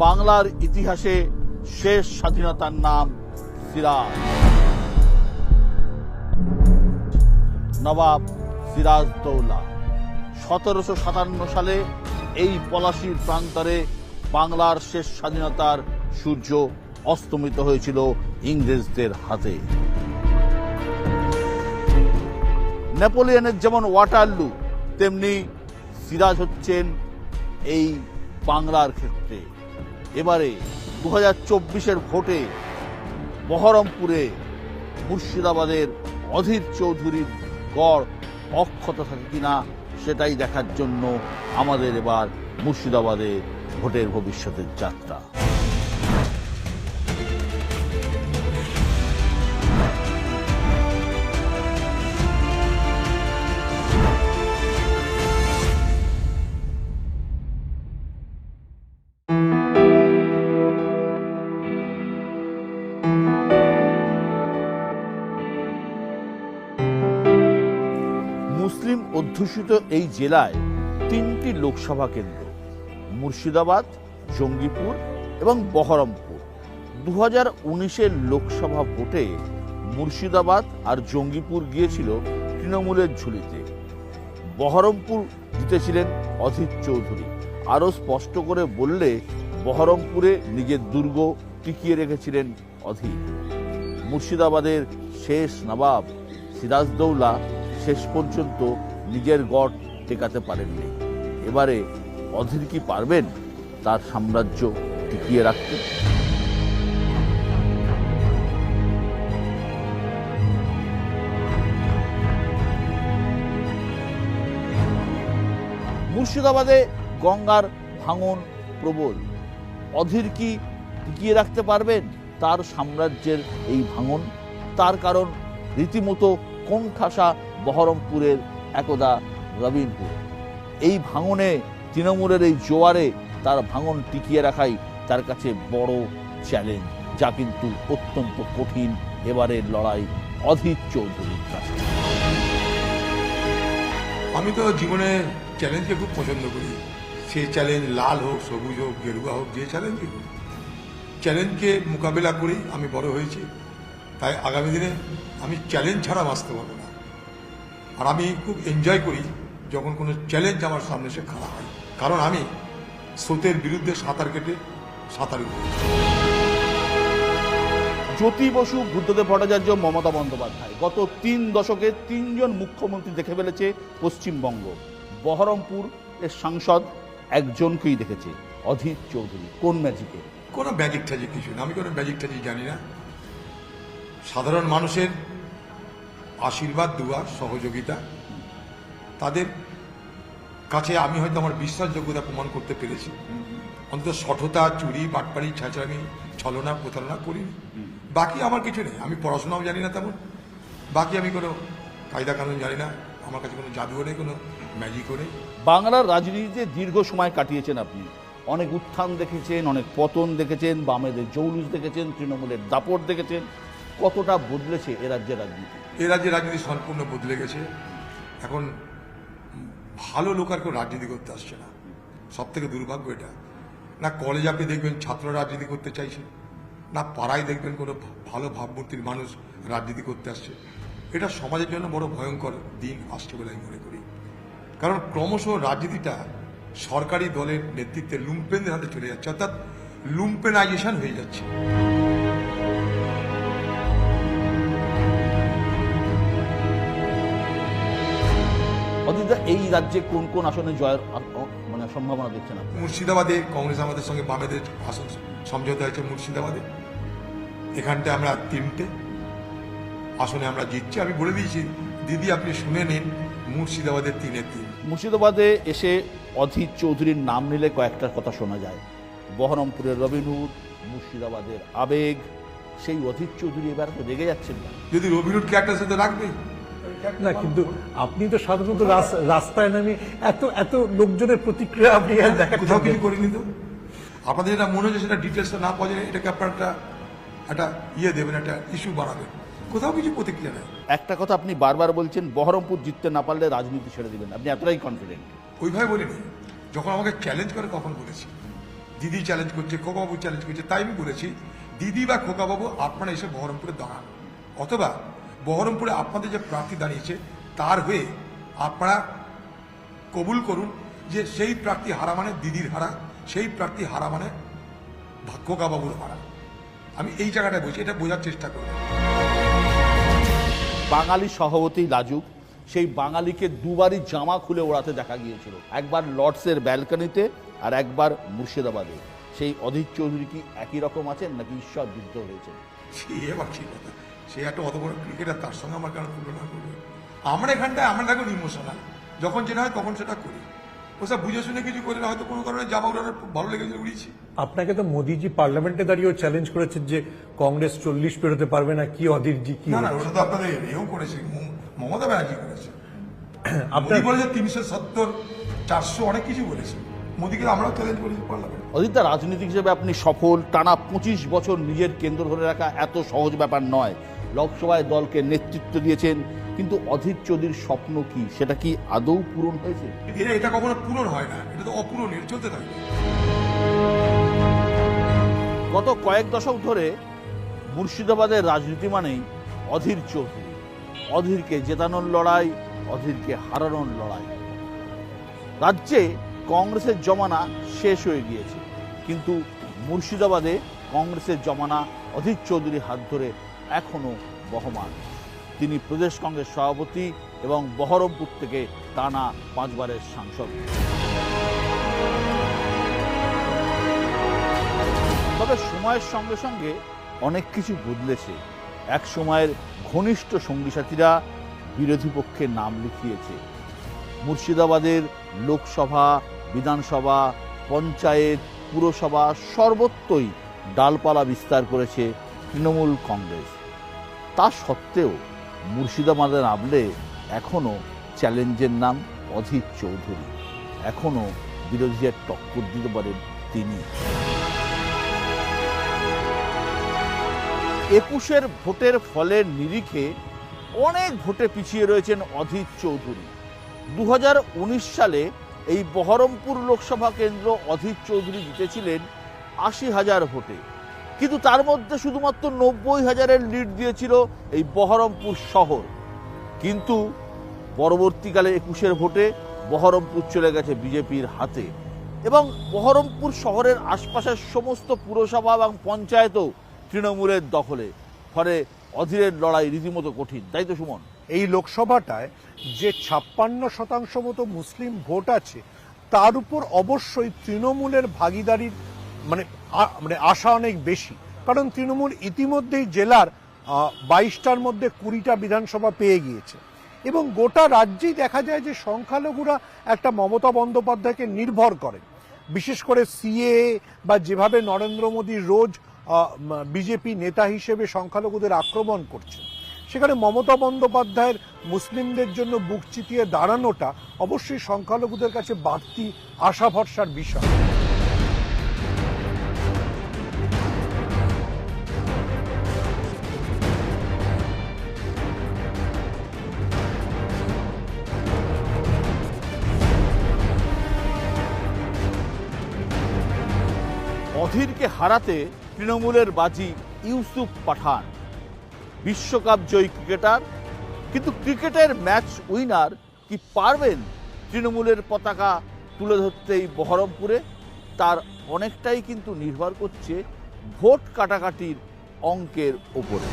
বাংলার ইতিহাসে শেষ স্বাধীনতার নাম সিরাজ। নবাব সিরাজদৌল্লা 1757 সালে এই পলাশীর প্রান্তরে বাংলার শেষ স্বাধীনতার সূর্য অস্তমিত হয়েছিল ইংরেজদের হাতে। নেপোলিয়নের যেমন ওয়াটারলু, তেমনি সিরাজ হচ্ছেন এই বাংলার ক্ষেত্রে। এবারে 2024-এর ভোটে বহরমপুরে মুর্শিদাবাদের অধীর চৌধুরীর গড় অক্ষত থাকে কিনা সেটাই দেখার জন্য আমাদের এবার মুর্শিদাবাদে ভোটের ভবিষ্যতের যাত্রা। মুসলিম অধ্যুষিত এই জেলায় 3টি লোকসভা কেন্দ্র, মুর্শিদাবাদ, জঙ্গিপুর এবং বহরমপুর। 2019-এর লোকসভা ভোটে মুর্শিদাবাদ আর জঙ্গিপুর গিয়েছিল তৃণমূলের ঝুলিতে। বহরমপুর জিতেছিলেন অধীর চৌধুরী। আরও স্পষ্ট করে বললে বহরমপুরে নিজের দুর্গ টিকিয়ে রেখেছিলেন অধীর। মুর্শিদাবাদের শেষ নবাব সিরাজদৌল্লা শেষ পর্যন্ত নিজের গড় টেকাতে পারেননি। এবারে অধীর কি পারবেন তার সাম্রাজ্য টিকিয়ে রাখতে? মুর্শিদাবাদে গঙ্গার ভাঙন প্রবল। অধীর কি টিকিয়ে রাখতে পারবেন তার সাম্রাজ্যের এই ভাঙন? তার কারণ রীতিমতো কোণঠাসা বহরমপুরের একদা রবিনপুর। এই ভাঙনে, তৃণমূলের এই জোয়ারে তার ভাঙন টিকিয়ে রাখাই তার কাছে বড় চ্যালেঞ্জ, যা কিন্তু অত্যন্ত কঠিন এবারের লড়াই অধীর চৌধুরীর কাছে। আমি তো জীবনে চ্যালেঞ্জকে খুব পছন্দ করি। সেই চ্যালেঞ্জ লাল হোক, সবুজ হোক, গেরুয়া হোক, যে চ্যালেঞ্জই হোক, চ্যালেঞ্জকে মোকাবেলা করেই আমি বড় হয়েছি। তাই আগামী দিনে আমি চ্যালেঞ্জ ছাড়া বাঁচতে পারবো না। আর আমি খুব এনজয় করি যখন কোনো চ্যালেঞ্জ আমার সামনে এসে খাড়া হয়, কারণ আমি স্রোতের বিরুদ্ধে সাঁতার কেটে সাঁতার উঠি। জ্যোতি বসু, বুদ্ধদেব ভট্টাচার্য, মমতা বন্দ্যোপাধ্যায় গত 3 দশকে 3 জন মুখ্যমন্ত্রী দেখে ফেলেছে পশ্চিমবঙ্গ। বহরমপুর এর সাংসদ একজনকেই দেখেছে, অধীর চৌধুরী। কোন ম্যাজিকে? কোনো ম্যাজিক ট্যাজিক কিছু না, আমি কোনো ম্যাজিক ট্যাজিক জানি না। সাধারণ মানুষের আশীর্বাদ, দুয়া, সহযোগিতা, তাদের কাছে আমি হয়তো আমার বিশ্বাসযোগ্যতা প্রমাণ করতে পেরেছি। অন্তত সঠতা, চুরি, বাটপাড়ি, ছাঁচড়ামি, ছলনা, প্রতারণা করিনি। বাকি আমার কিছু নেই। আমি পড়াশোনাও জানি না তেমন। বাকি আমি কোনো কায়দা কানুন জানি না। আমার কাছে কোনো জাদুও নেই, কোনো ম্যাজিকও নেই। বাংলার রাজনীতিতে দীর্ঘ সময় কাটিয়েছেন আপনি। অনেক উত্থান দেখেছেন, অনেক পতন দেখেছেন, বামেদের জৌলুস দেখেছেন, তৃণমূলের দাপট দেখেছেন। কতটা বদলেছে এ রাজ্যের রাজনীতি? এ রাজ্যের রাজনীতি সম্পূর্ণ বদলে গেছে। এখন ভালো লোক আর কেউ রাজনীতি করতে আসছে না। সব থেকে দুর্ভাগ্য এটা। না কলেজে আপনি দেখবেন ছাত্ররা রাজনীতি করতে চাইছে, না পাড়ায় দেখবেন কোনো ভালো ভাবমূর্তির মানুষ রাজনীতি করতে আসছে। এটা সমাজের জন্য বড় ভয়ঙ্কর দিন আসছে বলে আমি মনে করি। কারণ ক্রমশ রাজনীতিটা সরকারি দলের নেতৃত্বে লুম্পেনদের হাতে চলে যাচ্ছে, অর্থাৎ লুম্পেনাইজেশন হয়ে যাচ্ছে। এই রাজ্যে কোন কোন আসনে জয়ের মানে সম্ভাবনা দেখছেন আপনি? মুর্শিদাবাদে কংগ্রেস আমাদের সঙ্গে বামেদের আসন সমঝোতা হয়েছে। মুর্শিদাবাদে এখানটায় আমরা 3টে আসনে আমরা জিতছি। আমি বলে দিয়েছি, দিদি আপনি শুনে নিন, মুর্শিদাবাদের 3-এ 3। মুর্শিদাবাদে এসে অধীর চৌধুরীর নাম নিলে কয়েকটা কথা শোনা যায়। বহরমপুরের রবিনহুড, মুর্শিদাবাদের আবেগ। সেই অধীর চৌধুরী এবার তো রেগে যাচ্ছেন না? যদি রবিনহুডকে একটা সাথে রাখবে না, কিন্তু আপনি তো সাধারণত রাস্তায় নামে এত এত লোকজনের প্রতিক্রিয়া আপনি দেখা কোথাও কিছু করিনি তো। আপনাদের যেটা মনে হচ্ছে সেটা ডিটেলসটা না পাওয়া যায়, এটাকে আপনার একটা দেবেন, একটা ইস্যু বানাবেন। কোথাও কিছু প্রতিক্রিয়া নেই। একটা কথা আপনি বারবার বলছেন, বহরমপুর জিততে না পারলে রাজনীতি ছেড়ে দিবেন। আপনি এতটাই কনফিডেন্ট? ওইভাবে বলিনি। যখন আমাকে চ্যালেঞ্জ করে তখন বলেছি দিদি চ্যালেঞ্জ করছে, খোকাবাবু চ্যালেঞ্জ করছে, তাই আমি বলেছি দিদি বা খোকাবাবু আপনারা এসে বহরমপুরে দাঁড়ান, অথবা বহরমপুরে আপনাদের যে প্রার্থী দাঁড়িয়েছে তার হয়ে আপনারা কবুল করুন যে সেই প্রার্থী হারা মানে দিদির হারা, সেই প্রার্থী হারা মানে খোকাবাবুর হারা। আমি এই জায়গাটায় বলছি, এটা বোঝার চেষ্টা করি। বাঙালি সভাপতি লাজুক, সেই বাঙালিকে দুবারই জামা খুলে ওড়াতে দেখা গিয়েছিল, একবার লর্ডসের ব্যালকনিতে আর একবার মুর্শিদাবাদে। সেই অধীর চৌধুরী কি একই রকম আছেন নাকি ঈশ্বর যুদ্ধ হয়েছে? সে এবার ঠিক কথা, সে একটা অত বড় ক্রিকেটার, তার সঙ্গে আমার কেন তুলনা করবে? আমরা এখানটায় আমরা দেখুন ইমোশনাল, যখন যেটা হয় তখন সেটা করি, ওসব বুঝে শুনে কিছু করে না, হয়তো কোনো কারণে জামা উড়ানোর ভালো লেগেছে উড়িয়েছি। আপনাকে তো মোদিজি পার্লামেন্টে দাঁড়িয়েও চ্যালেঞ্জ করেছেন যে কংগ্রেস 40 পেরোতে পারবে না, কি অধীরজি কি? না না, ওটা তো আপনাদের এও করেছে, মমতা ব্যানার্জি করেছে। আপনার মোদি বলেছে 370, 400 অনেক কিছু বলেছে। মোদিকে আমরাও চ্যালেঞ্জ করেছি পার্লামেন্ট। অজিতদা, রাজনীতিক হিসেবে আপনি সফল, টানা 25 বছর নিজের কেন্দ্র ধরে রাখা এত সহজ ব্যাপার নয়। লোকসভায় দলকে নেতৃত্ব দিয়েছেন, কিন্তু অধীর চৌধুরীর স্বপ্ন কি, সেটা কি আদৌ পূরণ হয়েছে? এটা কখনো পূরণ হয় না, এটা তো অপূরণীয়, চলতে থাকবে। গত কয়েক দশক ধরে মুর্শিদাবাদের রাজনীতি মানেই অধীর চৌধুরী, অধীরকে জেতানোর লড়াই, অধীরকে হারানোর লড়াই। রাজ্যে কংগ্রেসের জমানা শেষ হয়ে গিয়েছে, কিন্তু মুর্শিদাবাদে কংগ্রেসের জমানা অধীর চৌধুরীর হাত ধরে এখনো বহমান। তিনি প্রদেশ কংগ্রেস সভাপতি এবং বহরমপুর থেকে টানা 5 বারের সাংসদ। তবে সময়ের সঙ্গে সঙ্গে অনেক কিছু বদলেছে। এক সময়ের ঘনিষ্ঠ সঙ্গী সাথীরা বিরোধী পক্ষে নাম লিখিয়েছে। মুর্শিদাবাদের লোকসভা, বিধানসভা, পঞ্চায়েত, পুরসভা সর্বত্রই ডালপালা বিস্তার করেছে তৃণমূল কংগ্রেস। তা সত্ত্বেও মুর্শিদাবাদে নামলে এখনও চ্যালেঞ্জের নাম অধীর চৌধুরী, এখনও বিরোধীদের টক্কর দিতে পারেন তিনি। 21-এর ভোটের ফলের নিরিখে অনেক ভোটে পিছিয়ে রয়েছেন অধীর চৌধুরী। 2019 সালে এই বহরমপুর লোকসভা কেন্দ্র অধীর চৌধুরী জিতেছিলেন 80,000 ভোটে, কিন্তু তার মধ্যে শুধুমাত্র 90,000-এর লিড দিয়েছিল এই বহরমপুর শহর। কিন্তু পরবর্তীকালে 21-এর ভোটে বহরমপুর চলে গেছে বিজেপির হাতে, এবং বহরমপুর শহরের আশপাশের সমস্ত পুরসভা এবং পঞ্চায়েতও তৃণমূলের দখলে। ফলে অধীরের লড়াই রীতিমতো কঠিন, তাই তো সুমন? এই লোকসভাটায় যে 56% মতো মুসলিম ভোট আছে, তার উপর অবশ্যই তৃণমূলের ভাগিদারির মানে আশা অনেক বেশি। কারণ তৃণমূল ইতিমধ্যেই জেলার 22টার মধ্যে 20টা বিধানসভা পেয়ে গিয়েছে, এবং গোটা রাজ্যেই দেখা যায় যে সংখ্যালঘুরা একটা মমতা বন্দ্যোপাধ্যায়কে নির্ভর করে। বিশেষ করে সিএ বা যেভাবে নরেন্দ্র মোদী রোজ বিজেপি নেতা হিসেবে সংখ্যালঘুদের আক্রমণ করছে, সেখানে মমতা বন্দ্যোপাধ্যায়ের মুসলিমদের জন্য বুক চিতিয়ে দাঁড়ানোটা অবশ্যই সংখ্যালঘুদের কাছে বাড়তি আশা ভরসার বিষয়। অধীরকে হারাতে তৃণমূলের বাজি ইউসুফ পাঠান, বিশ্বকাপ জয়ী ক্রিকেটার, কিন্তু ক্রিকেটের ম্যাচ উইনার কি পারবেন তৃণমূলের পতাকা তুলে ধরতে এই বহরমপুরে? তার অনেকটাই কিন্তু নির্ভর করছে ভোট কাটাকাটির অঙ্কের ওপরে।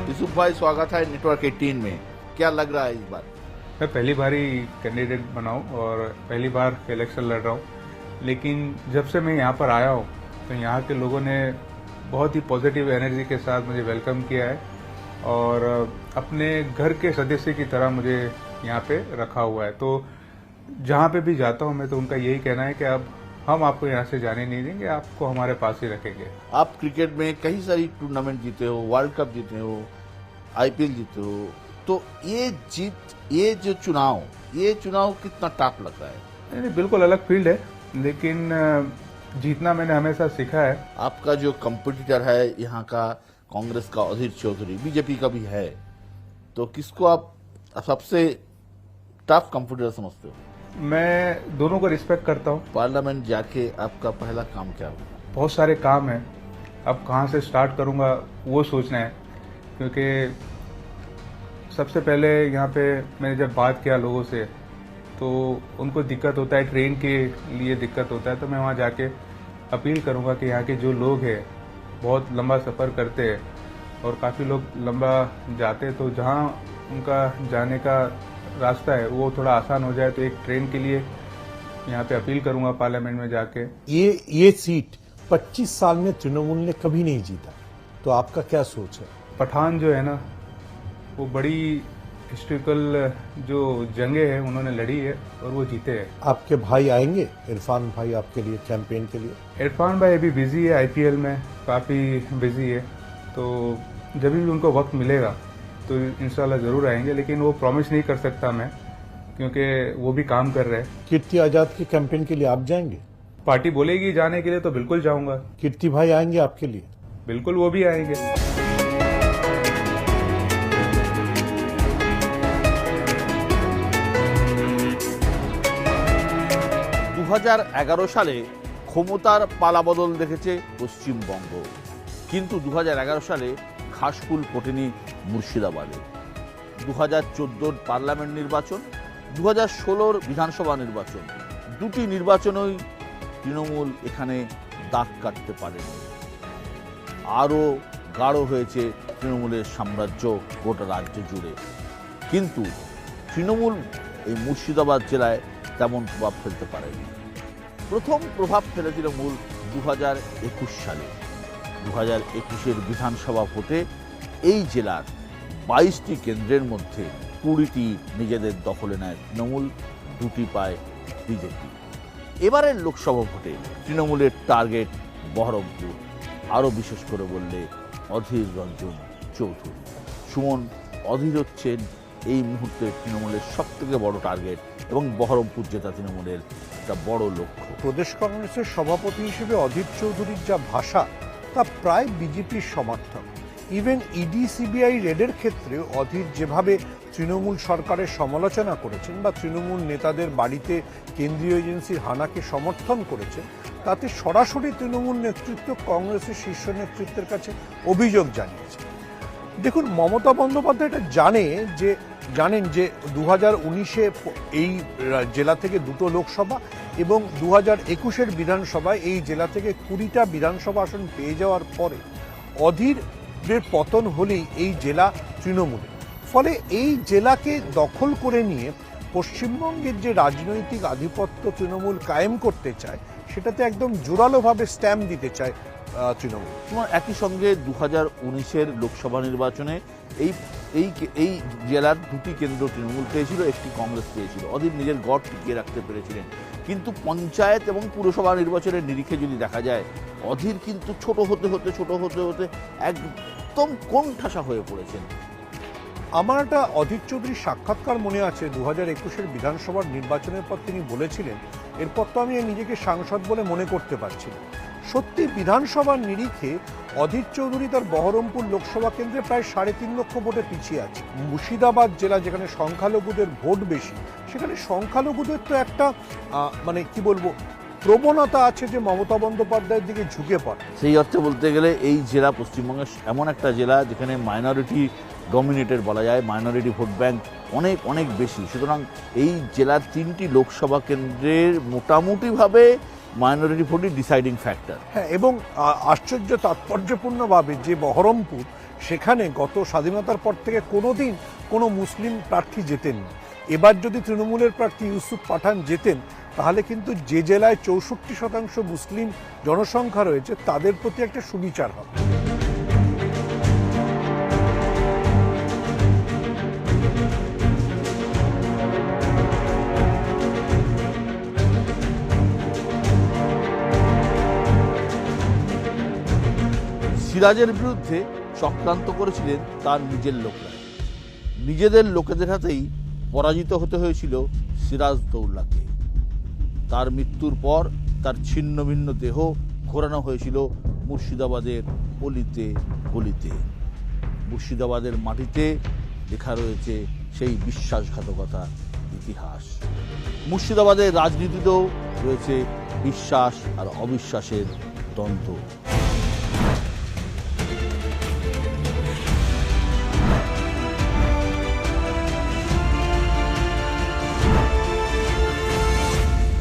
ইউসুफ भाई, स्वागत है नेटवर्क 18 में। क्या लग रहा है इस बार? मैं पहली बार ही कैंडिडेट बना हूँ और पहली बार इलेक्शन लड़ रहा हूँ, लेकिन जब से मैं यहाँ पर आया हूँ तो यहाँ के लोगों ने बहुत ही पॉजिटिव एनर्जी के साथ मुझे वेलकम किया है और अपने घर के सदस्य की तरह मुझे यहाँ पे रखा हुआ है। तो जहाँ पे भी जाता हूँ मैं, तो उनका यही कहना है कि अब हम आपको यहाँ से जाने नहीं देंगे, आपको हमारे पास ही रखेंगे। आप क्रिकेट में कई सारी टूर्नामेंट जीते हो, वर्ल्ड कप जीते हो, आईपीएल जीते हो, तो ये जो चुनाव कितना टफ लग रहा है? नहीं, बिल्कुल अलग फील्ड है, लेकिन जीतना मैंने हमेशा सीखा है। आपका जो कंपटीटर है यहाँ का कांग्रेस का अधीर चौधरी, बीजेपी का भी है, तो किसको आप सबसे टफ कंपटीटर समझते हो? मैं दोनों को रिस्पेक्ट करता हूँ। पार्लियामेंट जाके आपका पहला काम क्या होगा? बहुत सारे काम हैं, अब कहाँ से स्टार्ट करूँगा वो सोचना है, क्योंकि सबसे पहले यहाँ पे मैंने जब बात किया लोगों से तो उनको दिक्कत होता है, ट्रेन के लिए दिक्कत होता है, तो मैं वहाँ जाके अपील करूँगा कि यहाँ के जो लोग हैं बहुत लंबा सफ़र करते हैं और काफ़ी लोग लंबा जाते हैं, तो जहाँ उनका जाने का रास्ता है वो थोड़ा आसान हो जाए, तो एक ट्रेन के लिए यहाँ पे अपील करूँगा पार्लियामेंट में जाके। ये सीट 25 साल में तृणमूल ने कभी नहीं जीता, तो आपका क्या सोच है? पठान जो है ना वो बड़ी हिस्ट्रिकल जो जंगें हैं उन्होंने लड़ी है और वो जीते हैं। आपके भाई आएंगे, इरफान भाई, आपके लिए कैंपेन के लिए? इरफान भाई अभी बिजी है, आईपीएल में काफ़ी बिजी है, तो जब भी उनको वक्त मिलेगा तो इंशाल्लाह ज़रूर आएंगे, लेकिन वो प्रॉमिस नहीं कर सकता मैं, क्योंकि वो भी काम कर रहे हैं। कीर्ति आजाद के कैंपेन के लिए आप जाएंगे? पार्टी बोलेगी जाने के लिए तो बिल्कुल जाऊंगा। कीर्ति भाई आएंगे आपके लिए? बिल्कुल वो भी आएंगे। 2011 সালে ক্ষমতার পালাবদল দেখেছে পশ্চিমবঙ্গ, কিন্তু 2011 সালে খাসকুল ফোটেনি মুর্শিদাবাদে। 2014 পার্লামেন্ট নির্বাচন, 2016 বিধানসভা নির্বাচন, দুটি নির্বাচনই তৃণমূল এখানে দাগ কাটতে পারেনি। আরও গাঢ় হয়েছে তৃণমূলের সাম্রাজ্য গোটা রাজ্য জুড়ে, কিন্তু তৃণমূল এই মুর্শিদাবাদ জেলায় তেমন প্রভাব ফেলতে পারেনি। প্রথম প্রভাব ফেলেছিল মূল 2021 সালে। 2021-এর বিধানসভা ভোটে এই জেলার 22টি কেন্দ্রের মধ্যে 20টি নিজেদের দখলে নেয় তৃণমূল, 2টি পায় বিজেপি। এবারের লোকসভা ভোটে তৃণমূলের টার্গেট বহরমপুর, আরও বিশেষ করে বললে অধীর রঞ্জন চৌধুরী। সুমন, অধীর হচ্ছেন এই মুহূর্তে তৃণমূলের সবথেকে বড় টার্গেট এবং বহরমপুর জেতা তৃণমূলের একটা বড় লক্ষ্য। প্রদেশ কংগ্রেসের সভাপতি হিসেবে অধীর চৌধুরীর যা ভাষা তা প্রায় বিজেপির সমর্থক। ইভেন ইডি সিবিআই রেডের ক্ষেত্রে অধীর যেভাবে তৃণমূল সরকারের সমালোচনা করেছেন বা তৃণমূল নেতাদের বাড়িতে কেন্দ্রীয় এজেন্সির হানাকে সমর্থন করেছেন, তাতে সরাসরি তৃণমূল নেতৃত্ব কংগ্রেসের শীর্ষ নেতৃত্বের কাছে অভিযোগ জানিয়েছে। দেখুন, মমতা বন্দ্যোপাধ্যায় এটা জানেন যে 2019-এ এই জেলা থেকে 2টো লোকসভা এবং 2021-এর বিধানসভায় এই জেলা থেকে 20টা বিধানসভা আসন পেয়ে যাওয়ার পরে অধীরের পতন হলেই এই জেলা তৃণমূলের। ফলে এই জেলাকে দখল করে নিয়ে পশ্চিমবঙ্গের যে রাজনৈতিক আধিপত্য তৃণমূল কায়েম করতে চায়, সেটাতে একদম জোরালোভাবে স্ট্যাম্প দিতে চায় তৃণমূল। একই সঙ্গে 2019-এর লোকসভা নির্বাচনে এই জেলার 2টি কেন্দ্র তৃণমূল পেয়েছিল, একটি কংগ্রেস পেয়েছিল। অধীর নিজের গড় টিকিয়ে রাখতে পেরেছিলেন, কিন্তু পঞ্চায়েত এবং পুরসভা নির্বাচনের নিরিখে যদি দেখা যায়, অধীর কিন্তু ছোট হতে হতে একদম কোণঠাসা হয়ে পড়েছেন। আমার একটা অধীর চৌধুরীর সাক্ষাৎকার মনে আছে, 2021-এর বিধানসভার নির্বাচনের পর তিনি বলেছিলেন, এরপর তো আমি নিজেকে সাংসদ বলে মনে করতে পারছি না। সত্যি বিধানসভার নিরিখে অধীর চৌধুরী তার বহরমপুর লোকসভা কেন্দ্রে প্রায় 3.5 লক্ষ ভোটে পিছিয়ে আছে। মুর্শিদাবাদ জেলা, যেখানে সংখ্যালঘুদের ভোট বেশি, সেখানে সংখ্যালঘুদের তো একটা প্রবণতা আছে যে মমতা বন্দ্যোপাধ্যায়ের দিকে ঝুঁকে পড়ে। সেই অর্থে বলতে গেলে এই জেলা পশ্চিমবঙ্গের এমন একটা জেলা যেখানে মাইনরিটি ডমিনেটেড বলা যায়, মাইনরিটি ভোট ব্যাংক অনেক বেশি। সুতরাং এই জেলার 3টি লোকসভা কেন্দ্রের মোটামুটিভাবে মাইনরিটি ভোটই ডিসাইডিং ফ্যাক্টর। হ্যাঁ, এবং আশ্চর্য তাৎপর্যপূর্ণভাবে যে বহরমপুর, সেখানে গত স্বাধীনতার পর থেকে কোনোদিন কোনো মুসলিম প্রার্থী জেতেননি। এবার যদি তৃণমূলের প্রার্থী ইউসুফ পাঠান জেতেন, তাহলে কিন্তু যে জেলায় 64% মুসলিম জনসংখ্যা রয়েছে তাদের প্রতি একটা সুবিচার হবে। সিরাজের বিরুদ্ধে চক্রান্ত করেছিলেন তার নিজের লোকরা। নিজেদের লোকেদের হাতেই পরাজিত হতে হয়েছিল সিরাজদৌল্লাকে। তার মৃত্যুর পর তার ছিন্ন ভিন্ন দেহ ঘোরানো হয়েছিল মুর্শিদাবাদের অলিতে গলিতে। মুর্শিদাবাদের মাটিতে লেখা রয়েছে সেই বিশ্বাসঘাতকতার ইতিহাস। মুর্শিদাবাদের রাজনীতিতেও রয়েছে বিশ্বাস আর অবিশ্বাসের দ্বন্দ্ব।